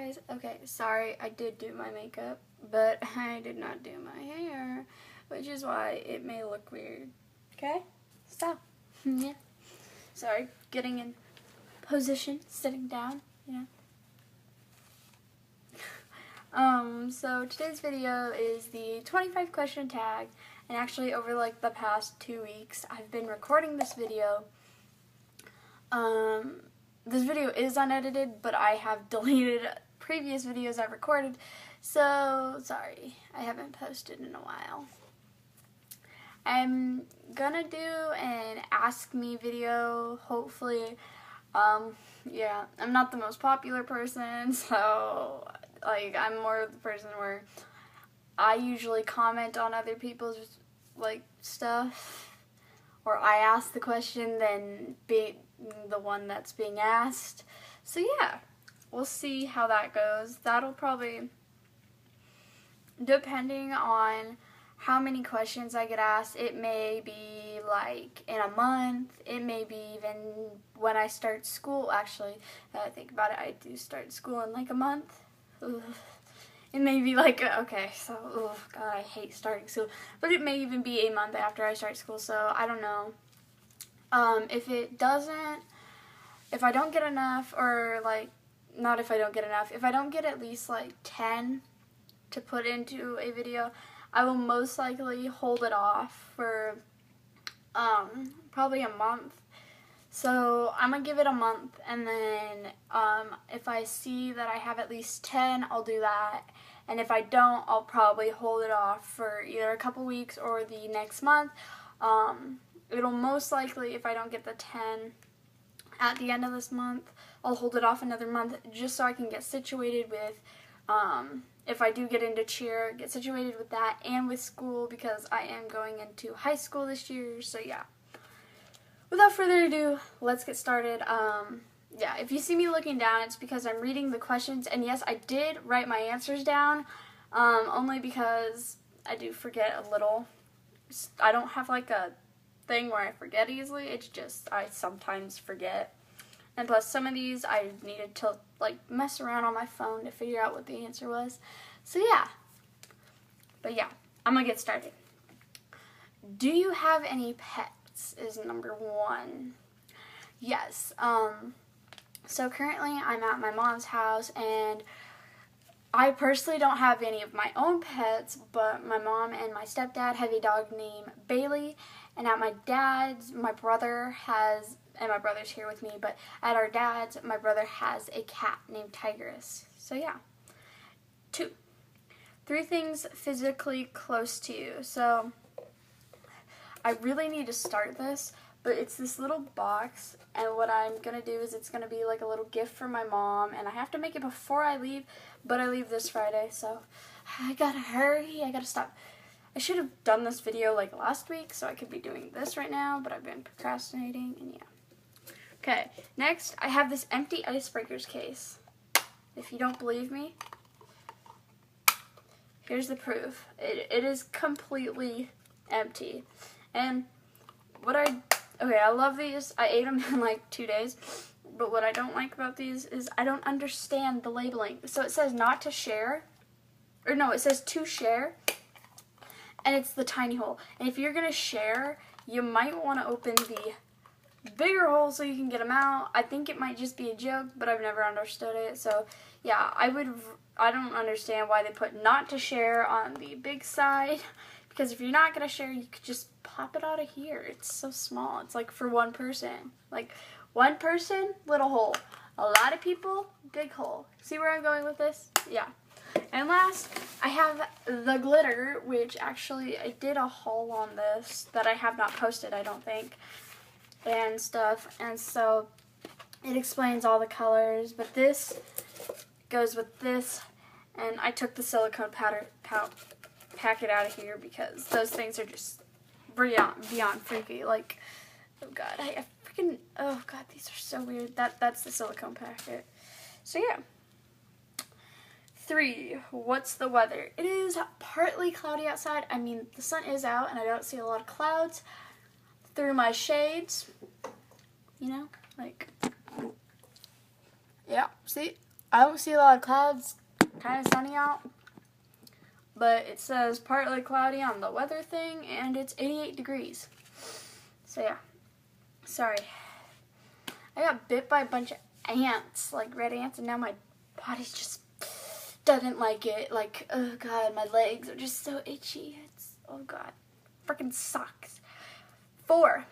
guys. Okay, sorry, I did do my makeup, but I did not do my hair, which is why it may look weird. Okay? So, yeah. Sorry, getting in position, sitting down, So today's video is the 25 question tag, and actually over like the past 2 weeks, I've been recording this video. This video is unedited, but I have deleted previous videos I've recorded, so sorry, I haven't posted in a while. I'm gonna do an Ask Me video, hopefully. Yeah, I'm not the most popular person, so, like, I'm more of the person where I usually comment on other people's, like, stuff, or I ask the question, then be the one that's being asked. So, yeah, we'll see how that goes. That'll probably, depending on how many questions I get asked, it may be like in a month, it may be even when I start school. Actually, now I think about it, I do start school in like a month. Ugh. It may be like, okay, so, oh god, I hate starting school, but it may even be a month after I start school, so I don't know. If I don't get enough, or like, not if I don't get enough, if I don't get at least like 10 to put into a video, I will most likely hold it off for probably a month. So I'm going to give it a month, and then if I see that I have at least 10, I'll do that. And if I don't, I'll probably hold it off for either a couple weeks or the next month. It'll most likely, if I don't get the 10 at the end of this month, I'll hold it off another month just so I can get situated with, if I do get into cheer, get situated with that and with school, because I am going into high school this year, so yeah. Without further ado, let's get started. Yeah, if you see me looking down, it's because I'm reading the questions, and yes, I did write my answers down, only because I do forget a little. I don't have like a thing where I forget easily, it's just I sometimes forget. And plus, some of these I needed to like mess around on my phone to figure out what the answer was. So yeah. But yeah, I'm gonna get started. Do you have any pets? Is number 1. Yes. So currently I'm at my mom's house, and I personally don't have any of my own pets, but my mom and my stepdad have a dog named Bailey, and at my dad's, my brother has, and my brother's here with me, but at our dad's, my brother has a cat named Tigress. So yeah. 2. 3 things physically close to you. So I really need to start this, but it's this little box, and what I'm going to do is it's going to be like a little gift for my mom, and I have to make it before I leave, but I leave this Friday, so I gotta hurry, I gotta stop. I should have done this video like last week, so I could be doing this right now, but I've been procrastinating, and yeah. Okay, next, I have this empty Icebreakers case. If you don't believe me, here's the proof. It is completely empty. And I love these. I ate them in like 2 days. But what I don't like about these is I don't understand the labeling. So it says not to share. Or no, it says to share. And it's the tiny hole. And if you're going to share, you might want to open the bigger hole so you can get them out. I think it might just be a joke, but I've never understood it. So yeah, I don't understand why they put not to share on the big side. Because if you're not going to share, you could just pop it out of here. It's so small. It's like for one person. Like, one person, little hole. A lot of people, big hole. See where I'm going with this? Yeah. And last, I have the glitter, which actually I did a haul on this that I have not posted, I don't think, and stuff. And so it explains all the colors, but this goes with this, and I took the silicone packet out of here because those things are just beyond freaky. Like, oh god, I freaking, oh god, these are so weird. That's the silicone packet. So yeah. 3, what's the weather? It is partly cloudy outside. I mean, the sun is out, and I don't see a lot of clouds through my shades. You know, like, yeah, see? I don't see a lot of clouds. Kind of sunny out. But it says partly cloudy on the weather thing, and it's 88 degrees. So yeah. Sorry. I got bit by a bunch of ants, like red ants, and now my body just doesn't like it. Like, oh god, my legs are just so itchy. Oh god. Freaking sucks. 4.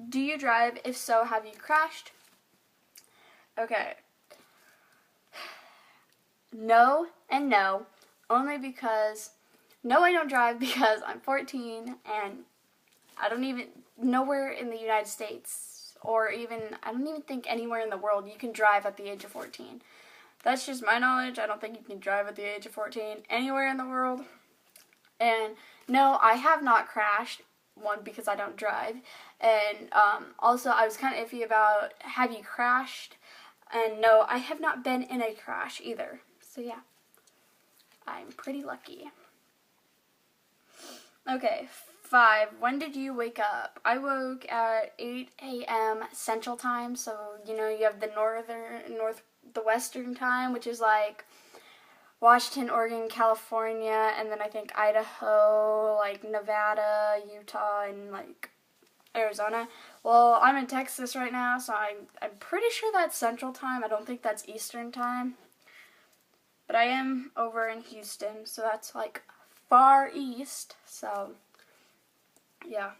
Do you drive? If so, have you crashed? Okay. No and no. Only because, no, I don't drive because I'm 14 and I don't even, nowhere in the United States or even, I don't even think anywhere in the world you can drive at the age of 14. That's just my knowledge. I don't think you can drive at the age of 14 anywhere in the world. And no, I have not crashed. One, because I don't drive. And also, I was kind of iffy about, have you crashed? And no, I have not been in a crash either. So yeah. I'm pretty lucky. Okay, 5. When did you wake up? I woke at 8 a.m. Central Time, so you know you have the Western Time, which is like Washington, Oregon, California, and then I think Idaho, like Nevada, Utah, and like Arizona. Well, I'm in Texas right now, so I'm pretty sure that's Central Time. I don't think that's Eastern Time. But I am over in Houston, so that's like far east. So, yeah.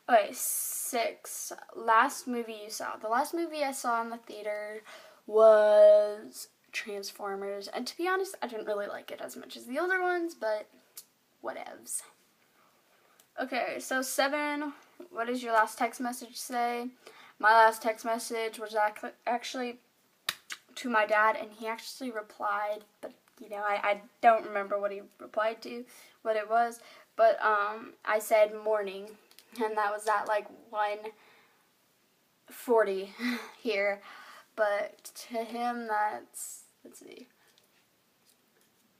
Okay, 6. Last movie you saw. The last movie I saw in the theater was Transformers. And to be honest, I didn't really like it as much as the older ones, but whatevs. Okay, so 7. What does your last text message say? My last text message was actually to my dad, and he actually replied, but you know, I don't remember what he replied to, what it was, but I said morning, and that was at like 1:40 here, but to him that's, let's see,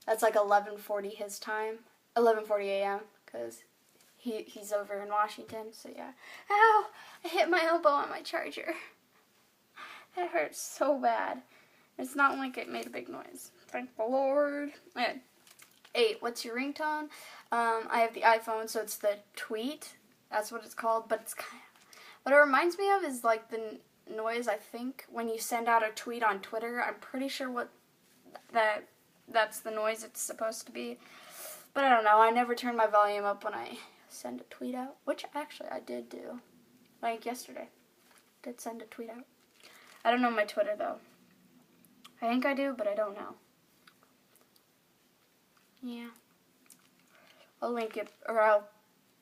that's like 11:40 his time, 11:40 a.m., because he's over in Washington, so yeah. Ow! I hit my elbow on my charger. That hurts so bad. It's not like it made a big noise. Thank the Lord. Okay. 8. What's your ringtone? I have the iPhone, so it's the Tweet. That's what it's called. But it's kind of, what it reminds me of is like the noise, I think, when you send out a tweet on Twitter. I'm pretty sure that's the noise it's supposed to be. But I don't know. I never turn my volume up when I send a tweet out, which actually I did do. Like yesterday. Did send a tweet out. I don't know my Twitter though. I think I do, but I don't know. Yeah. I'll link it, or I'll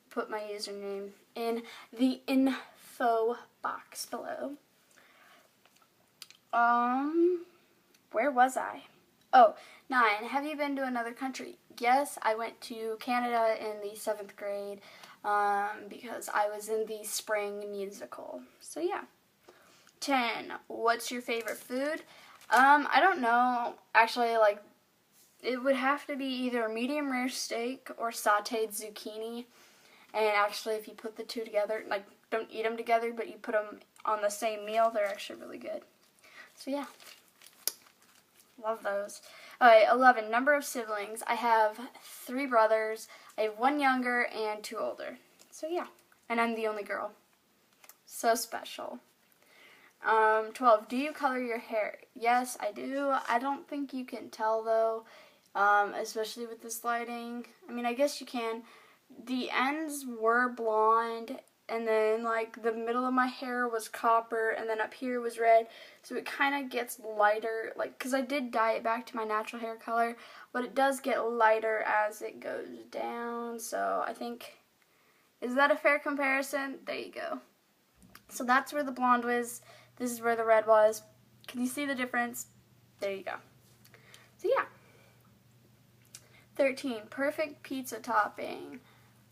put my username in the info box below. Where was I? Oh, 9. Have you been to another country? Yes, I went to Canada in the 7th grade because I was in the spring musical. So yeah. 10. What's your favorite food? I don't know. Actually, like, it would have to be either a medium rare steak or sauteed zucchini. And actually, if you put the two together, like, don't eat them together, but you put them on the same meal, they're actually really good. So, yeah. Love those. Alright, 11. Number of siblings. I have 3 brothers. I have 1 younger and 2 older. So, yeah. And I'm the only girl. So special. 12. Do you color your hair? Yes, I do. I don't think you can tell, though, especially with this lighting. I mean, I guess you can. The ends were blonde, and then, like, the middle of my hair was copper, and then up here was red, so it kind of gets lighter, like, because I did dye it back to my natural hair color, but it does get lighter as it goes down, so I think, is that a fair comparison? There you go. So that's where the blonde was. This is where the red was. Can you see the difference? There you go. So yeah. 13. Perfect pizza topping.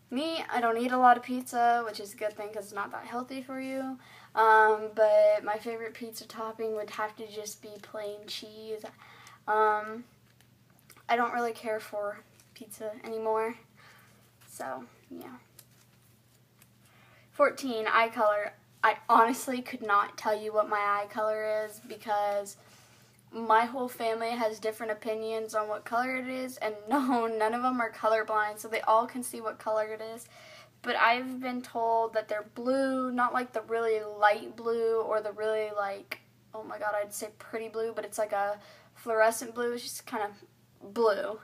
Me, I don't eat a lot of pizza, which is a good thing because it's not that healthy for you. But my favorite pizza topping would have to just be plain cheese. I don't really care for pizza anymore. So, yeah. 14. Eye color. I honestly could not tell you what my eye color is because my whole family has different opinions on what color it is, and no, none of them are colorblind, so they all can see what color it is. But I've been told that they're blue, not like the really light blue or the really like, oh my god, I'd say pretty blue, but it's like a fluorescent blue. It's just kind of blue.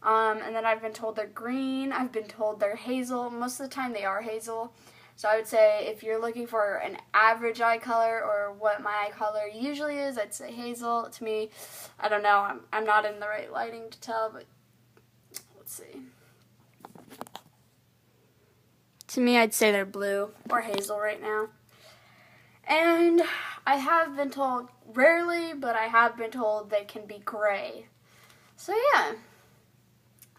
And then I've been told they're green. I've been told they're hazel. Most of the time they are hazel. So I would say if you're looking for an average eye color or what my eye color usually is, I'd say hazel. To me, I don't know. I'm not in the right lighting to tell, but let's see. To me, I'd say they're blue or hazel right now. And I have been told, rarely, but I have been told they can be gray. So yeah,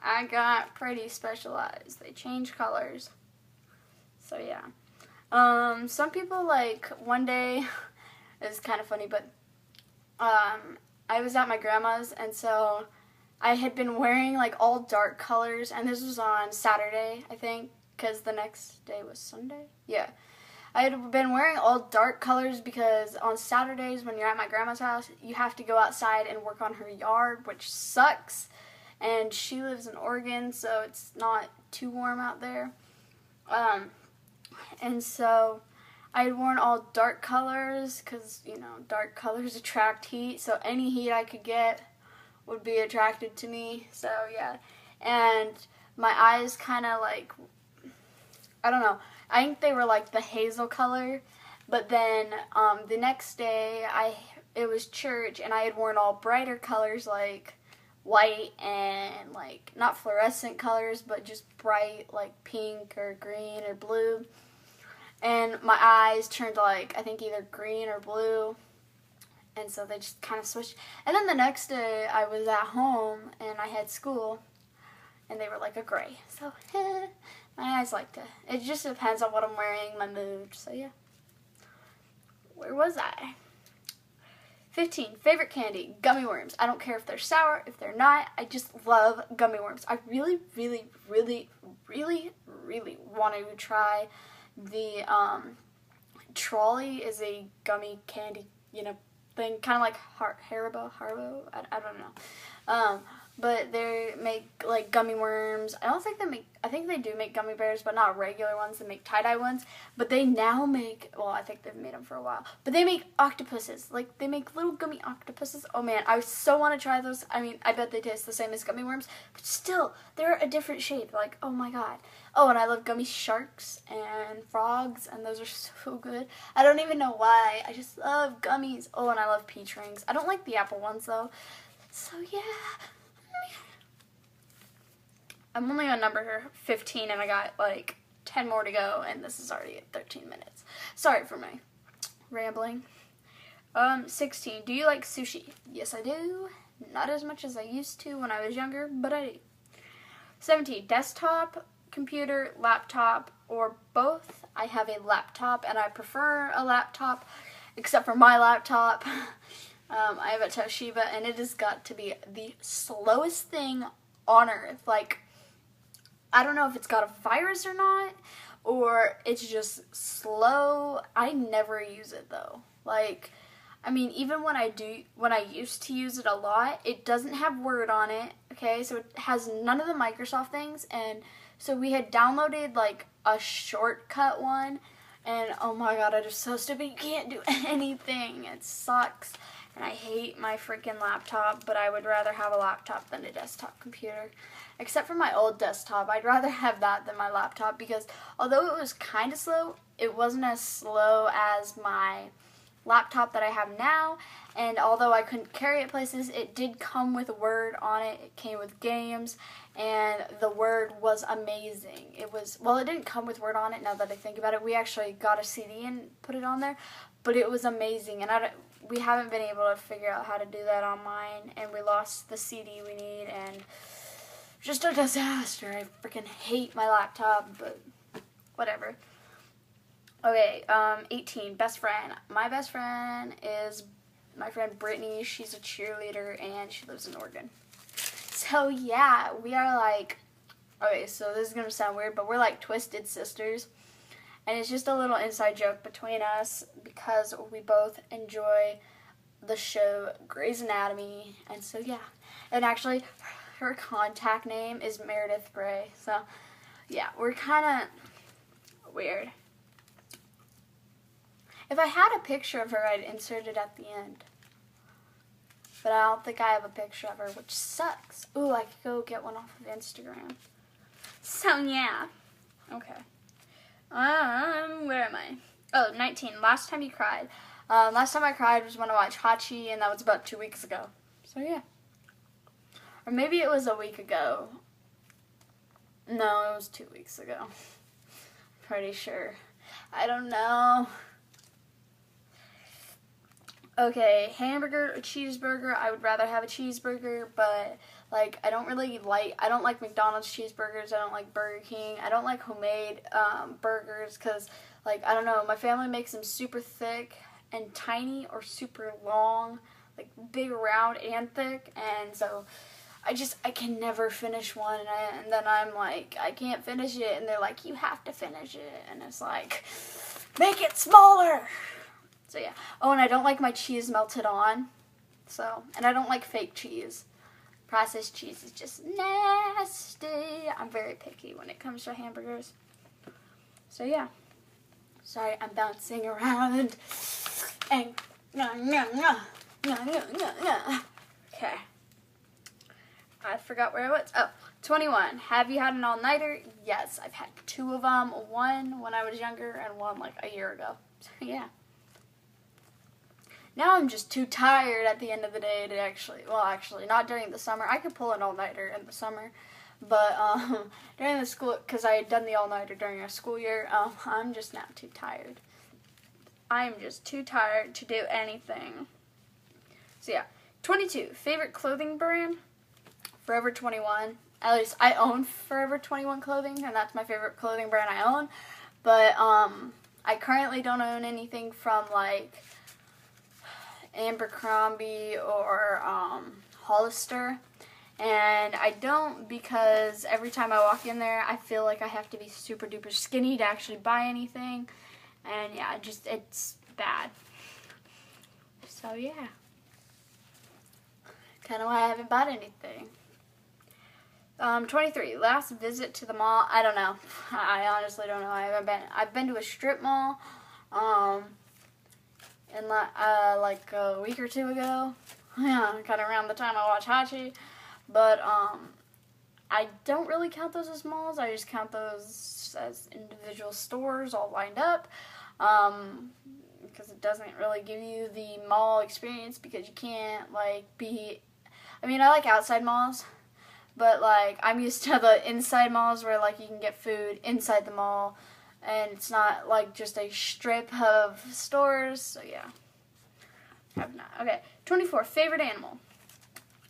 I got pretty special eyes. They change colors. So yeah. Some people, like, one day, it's kind of funny, but I was at my grandma's, and so I had been wearing like all dark colors, and this was on Saturday, I think, because the next day was Sunday. Yeah. I had been wearing all dark colors because on Saturdays when you're at my grandma's house, you have to go outside and work on her yard, which sucks. And she lives in Oregon, so it's not too warm out there. And so I had worn all dark colors because, you know, dark colors attract heat. So any heat I could get would be attracted to me. So, yeah. And my eyes kind of like, I don't know. I think they were like the hazel color. But then the next day, it was church, and I had worn all brighter colors like white and like not fluorescent colors, but just bright like pink or green or blue. And my eyes turned like, I think either green or blue. And so they just kind of switched. And then the next day I was at home and I had school and they were like a gray. So my eyes like to. It just depends on what I'm wearing, my mood. So yeah. Where was I? 15. Favorite candy, gummy worms. I don't care if they're sour, if they're not. I just love gummy worms. I really, really, really, really, really want to try the Trolley is a gummy candy, you know, thing, kind of like Haribo. I don't know. But they make like gummy worms. I think they do make gummy bears, but not regular ones. They make tie-dye ones. But they now make, well, I think they've made them for a while. But they make octopuses. Like, they make little gummy octopuses. Oh man, I so want to try those. I mean, I bet they taste the same as gummy worms. But still, they're a different shape. Like, oh my god. Oh, and I love gummy sharks and frogs. And those are so good. I don't even know why. I just love gummies. Oh, and I love peach rings. I don't like the apple ones, though. So, yeah. I'm only on number 15 and I got like 10 more to go and this is already at 13 minutes. Sorry for my rambling. 16. Do you like sushi? Yes, I do. Not as much as I used to when I was younger, but I do. 17. Desktop, computer, laptop, or both. I have a laptop and I prefer a laptop, except for my laptop. I have a Toshiba and it has got to be the slowest thing on earth. Like, I don't know if it's got a virus or not, or it's just slow. I never use it though. Like, I mean, even when I used to use it a lot, it doesn't have Word on it, okay? So it has none of the Microsoft things, and so we had downloaded like a shortcut one, and oh my god, it is so stupid. You can't do anything. It sucks. And I hate my freaking laptop, but I would rather have a laptop than a desktop computer. Except for my old desktop. I'd rather have that than my laptop because although it was kind of slow, it wasn't as slow as my laptop that I have now. And although I couldn't carry it places, it did come with Word on it. It came with games, and the Word was amazing. It didn't come with Word on it now that I think about it. We actually got a CD and put it on there, but it was amazing. And we haven't been able to figure out how to do that on mine, and we lost the CD we need, and just a disaster. I freaking hate my laptop, but whatever. Okay, 18, best friend. My best friend is my friend Brittany. She's a cheerleader, and she lives in Oregon. So, yeah, we are like, okay, so this is going to sound weird, but we're like twisted sisters. And it's just a little inside joke between us because we both enjoy the show Grey's Anatomy, and so yeah. And actually, her contact name is Meredith Grey, so yeah, we're kind of weird. If I had a picture of her, I'd insert it at the end. But I don't think I have a picture of her, which sucks. Ooh, I could go get one off of Instagram. So yeah. Okay. Where am I? Oh, 19. Last time you cried. Last time I cried was when I watched Hachi, and that was about 2 weeks ago. So yeah. Or maybe it was a week ago. No, it was 2 weeks ago. Pretty sure. I don't know. Okay, hamburger or cheeseburger? I would rather have a cheeseburger, but like I don't like McDonald's cheeseburgers. I don't like Burger King. I don't like homemade burgers because like I don't know, my family makes them super thick and tiny or super long, like big, round, and thick, and so I can never finish one, and then I'm like, I can't finish it, and they're like, you have to finish it, and it's like, make it smaller. So yeah. Oh, and I don't like my cheese melted on. So, and I don't like fake cheese. Processed cheese is just nasty. I'm very picky when it comes to hamburgers. So yeah. Sorry, I'm bouncing around. And okay. I forgot where I was. Oh, 21. Have you had an all-nighter? Yes, I've had 2 of them. One when I was younger and one like a year ago. So yeah. Now I'm just too tired at the end of the day to actually, not during the summer. I could pull an all-nighter in the summer, but during the school, because I had done the all-nighter during our school year, I'm just now too tired. I am just too tired to do anything. So yeah, 22, favorite clothing brand? Forever 21. At least I own Forever 21 clothing, and that's my favorite clothing brand I own, but I currently don't own anything from like Abercrombie or Hollister, and I don't because every time I walk in there I feel like I have to be super duper skinny to actually buy anything, and yeah, it's bad. So yeah, kind of why I haven't bought anything. 23, last visit to the mall. I don't know. I honestly don't know. I've been to a strip mall in like a week or 2 ago. Yeah, kind of around the time I watched Hachi. But I don't really count those as malls. I just count those as individual stores all lined up. Because it doesn't really give you the mall experience because you can't like be. I mean, I like outside malls, but like I'm used to the inside malls where like you can get food inside the mall. And it's not like just a strip of stores, so yeah. Have not. Okay, 24, favorite animal?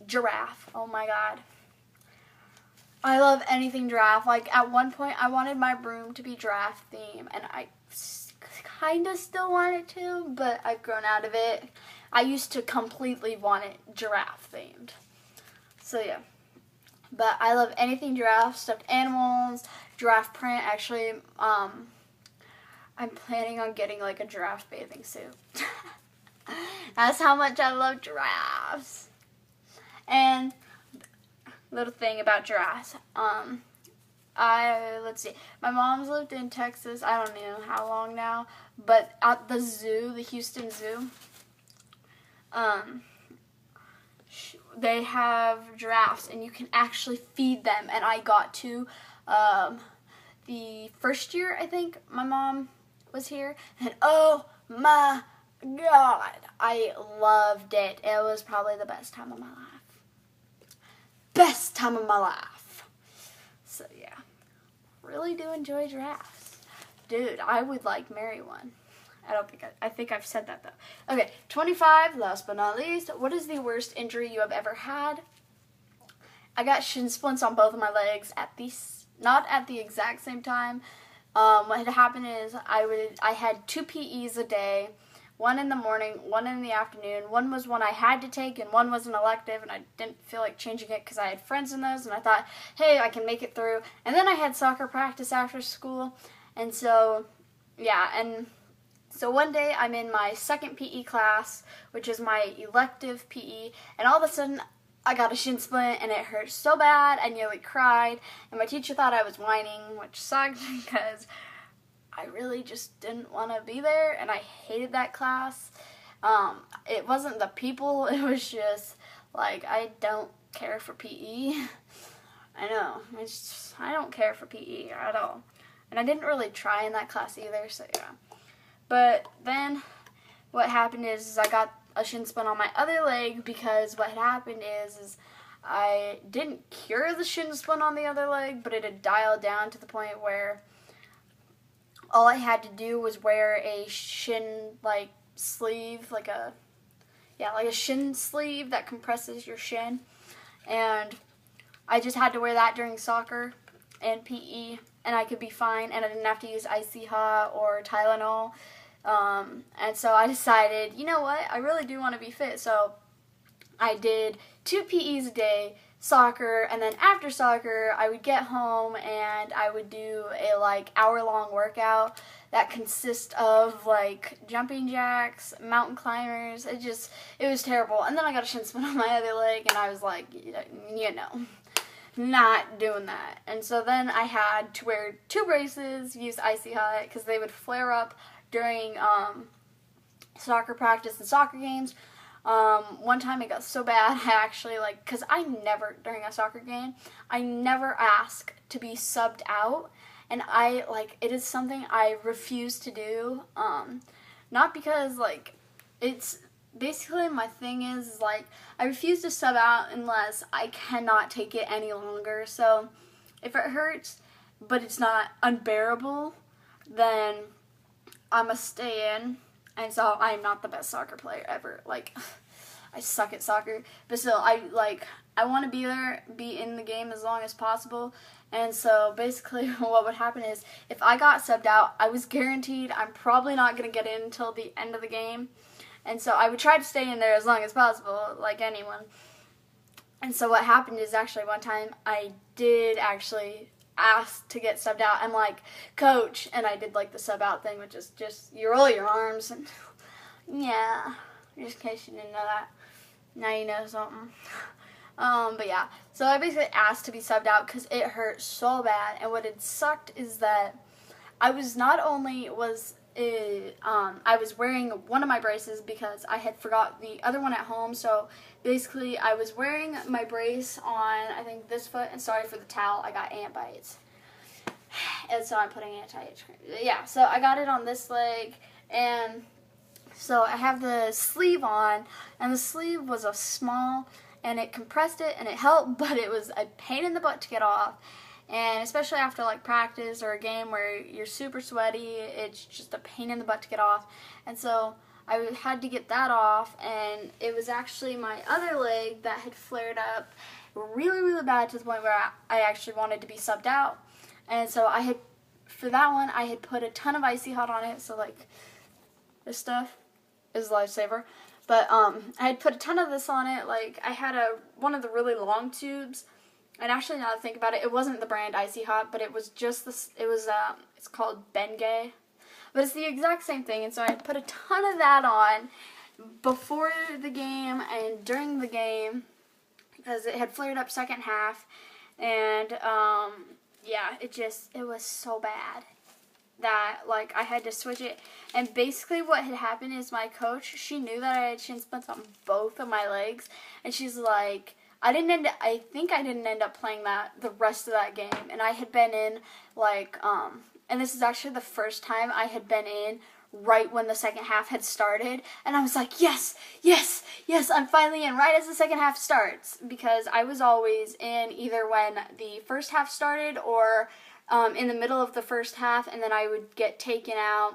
Giraffe. Oh my god. I love anything giraffe. Like at one point I wanted my room to be giraffe theme, and I kind of still want it to, but I've grown out of it. I used to completely want it giraffe themed. So yeah. But I love anything giraffe, stuffed animals, giraffe print. Actually, I'm planning on getting like a giraffe bathing suit. That's how much I love giraffes. And little thing about giraffes. Let's see. My mom's lived in Texas. I don't know how long now, but at the zoo, the Houston Zoo, they have giraffes, and you can actually feed them. And I got to the first year, I think, my mom was here, and oh my god, I loved it. It was probably the best time of my life. Best time of my life. So yeah, really do enjoy giraffes. Dude, I would like marry one. I think I've said that though. Okay, 25, last but not least. What is the worst injury you have ever had? I got shin splints on both of my legs not at the exact same time. What had happened is I had 2 PEs a day, one in the morning, one in the afternoon. One was one I had to take, and one was an elective, and I didn't feel like changing it because I had friends in those, and I thought, hey, I can make it through. And then I had soccer practice after school, and so, yeah, and So one day I'm in my second PE class, which is my elective PE, and all of a sudden I got a shin splint and it hurt so bad I nearly cried, and my teacher thought I was whining, which sucked because I really just didn't want to be there and I hated that class. It wasn't the people, it was just like I don't care for PE. I know, I don't care for PE at all. And I didn't really try in that class either, so yeah. But then what happened is I got a shin splint on my other leg because what had happened is I didn't cure the shin splint on the other leg, but it had dialed down to the point where all I had to do was wear a shin sleeve, like a shin sleeve that compresses your shin, and I just had to wear that during soccer and PE, and I could be fine, and I didn't have to use Icy Hot or Tylenol. And so I decided, you know what, I really do want to be fit, so I did 2 PEs a day, soccer, and then after soccer, I would get home and I would do a hour-long workout that consists of jumping jacks, mountain climbers. It was terrible. And then I got a shin splint on my other leg, and I was like, not doing that. And so then I had to wear 2 braces, use Icy Hot, because they would flare up during soccer practice and soccer games. One time it got so bad, I actually, because I never, during a soccer game, I never ask to be subbed out, and it is something I refuse to do, not because, it's, basically my thing is, I refuse to sub out unless I cannot take it any longer, so if it hurts, but it's not unbearable, then I'm gonna stay in. And so I'm not the best soccer player ever. I suck at soccer. But still, I want to be there, be in the game as long as possible. And so basically what would happen is if I got subbed out, I was guaranteed I'm probably not going to get in until the end of the game. And so I would try to stay in there as long as possible, like anyone. And so what happened is actually one time I did actually asked to get subbed out. I'm like, coach, and I did the sub out thing, which is just you roll your arms and yeah, just in case you didn't know that. Now you know something. But yeah, so I basically asked to be subbed out because it hurt so bad, and what had sucked is that I was I was wearing one of my braces because I had forgot the other one at home, so basically I was wearing my brace on, I think, this foot, and sorry for the towel, I got ant bites, and so I'm putting anti-itch cream. Yeah, so I got it on this leg, and so I have the sleeve on, and the sleeve was a small, and it compressed it, and it helped, but it was a pain in the butt to get off. And especially after practice or a game where you're super sweaty, it's just a pain in the butt to get off. And so I had to get that off, and it was actually my other leg that had flared up really, really bad to the point where I actually wanted to be subbed out. And so for that one, I had put a ton of Icy Hot on it, so this stuff is a lifesaver. But I had put a ton of this on it. I had one of the really long tubes. And actually, now that I think about it, it wasn't the brand Icy Hot, but it was just this. It's called Bengay, but it's the exact same thing. And so I put a ton of that on before the game and during the game because it had flared up second half, and yeah, it was so bad that I had to switch it. And basically, what had happened is my coach, she knew that I had shin splints on both of my legs, and she's like, I think I didn't end up playing the rest of that game, and I had been in, and this is actually the first time I had been in right when the second half had started, and I was like, yes, yes, yes, I'm finally in right as the second half starts, because I was always in either when the first half started or in the middle of the first half, and then I would get taken out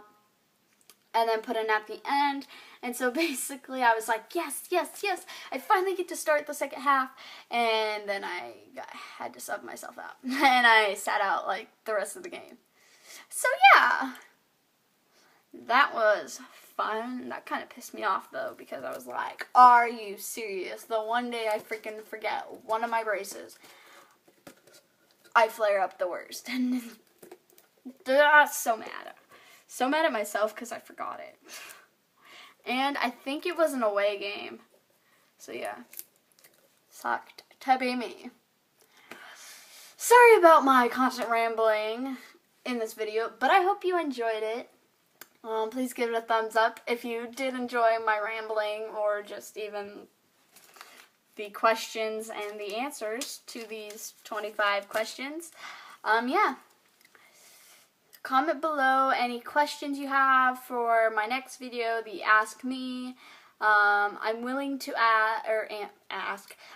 and then put in at the end. And so basically I was like, yes, yes, yes, I finally get to start the second half. And then I had to sub myself out. And I sat out the rest of the game. So yeah, that was fun. That kind of pissed me off though, because I was like, are you serious? The one day I freaking forget one of my braces, I flare up the worst. And that's so mad. So mad at myself because I forgot it. And I think it was an away game. So yeah. Sucked to be me. Sorry about my constant rambling in this video, but I hope you enjoyed it. Please give it a thumbs up if you did enjoy my rambling, or just even the questions and the answers to these 25 questions. Yeah. Comment below any questions you have for my next video, the Ask Me. I'm willing to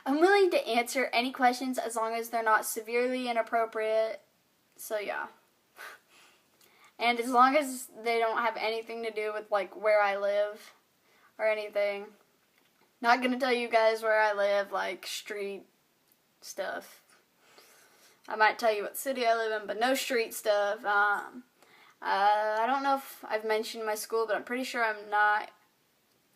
I'm willing to answer any questions as long as they're not severely inappropriate. So yeah. And as long as they don't have anything to do with like where I live or anything. Not gonna tell you guys where I live, like street stuff. I might tell you what city I live in, but no street stuff. I don't know if I've mentioned my school, but I'm pretty sure I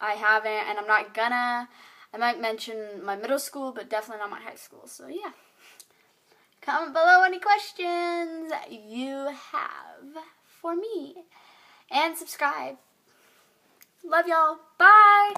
haven't, and I'm not gonna. I might mention my middle school, but definitely not my high school. So yeah. Comment below any questions you have for me. And subscribe. Love y'all. Bye.